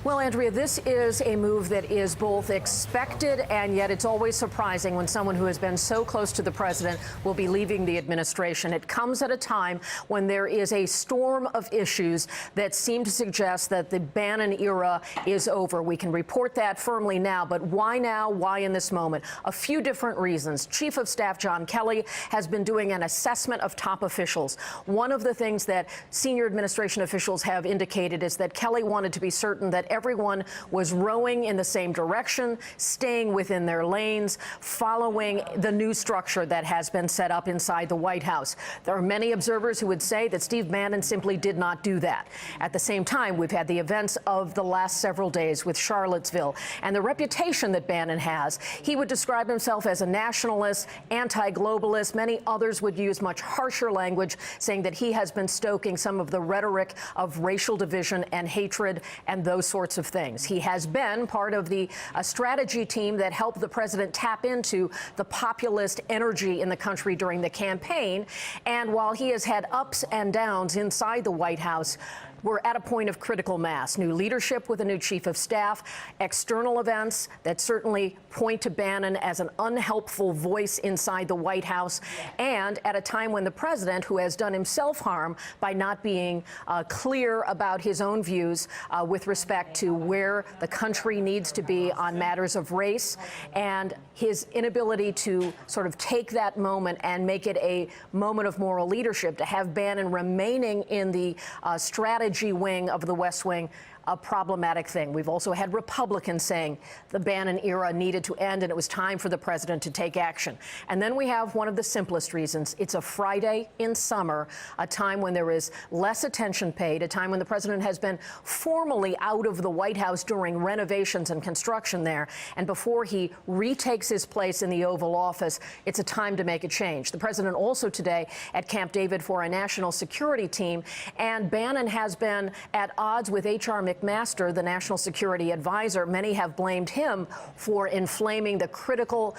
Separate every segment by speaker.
Speaker 1: Well, Andrea, this is a move that is both expected and yet it's always surprising when someone who has been so close to the president will be leaving the administration. It comes at a time when there is a storm of issues that seem to suggest that the Bannon era is over. We can report that firmly now, but why now? Why in this moment? A few different reasons. Chief of Staff John Kelly has been doing an assessment of top officials. One of the things that senior administration officials have indicated is that Kelly wanted to be certain that everyone was rowing in the same direction, staying within their lanes, following the new structure that has been set up inside the White House. There are many observers who would say that Steve Bannon simply did not do that. At the same time, we've had the events of the last several days with Charlottesville and the reputation that Bannon has. He would describe himself as a nationalist, anti-globalist. Many others would use much harsher language, saying that he has been stoking some of the rhetoric of racial division and hatred and those sorts of things. He has been part of the strategy team that helped the president tap into the populist energy in the country during the campaign. And while he has had ups and downs inside the White House, we're at a point of critical mass. New leadership with a new chief of staff, external events that certainly point to Bannon as an unhelpful voice inside the White House, and at a time when the president, who has done himself harm by not being clear about his own views with respect to where the country needs to be on matters of race, and his inability to sort of take that moment and make it a moment of moral leadership, to have Bannon remaining in the strategy wing of the West Wing, a problematic thing. We've also had Republicans saying the Bannon era needed to end and it was time for the president to take action. And then we have one of the simplest reasons. It's a Friday in summer, a time when there is less attention paid, a time when the president has been formally out of the White House during renovations and construction there. And before he retakes his place in the Oval Office, it's a time to make a change. The president also today at Camp David for a national security team, and Bannon has been at odds with H.R. McMaster, the national security advisor. Many have blamed him for inflaming the critical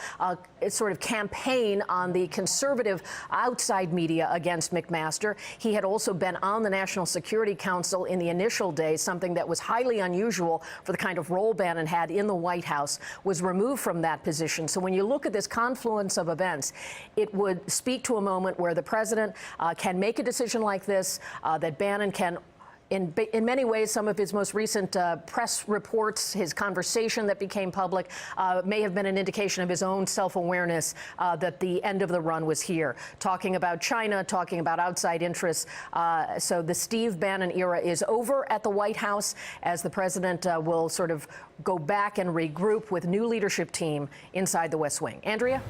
Speaker 1: sort of campaign on the conservative outside media against McMaster. He had also been on the National Security Council in the initial days, something that was highly unusual for the kind of role Bannon had in the White House, was removed from that position. So when you look at this confluence of events, it would speak to a moment where the president can make a decision like this, that Bannon can in many ways, some of his most recent press reports, his conversation that became public, may have been an indication of his own self-awareness that the end of the run was here. Talking about China, talking about outside interests. So the Steve Bannon era is over at the White House as the president will sort of go back and regroup with new leadership team inside the West Wing. Andrea?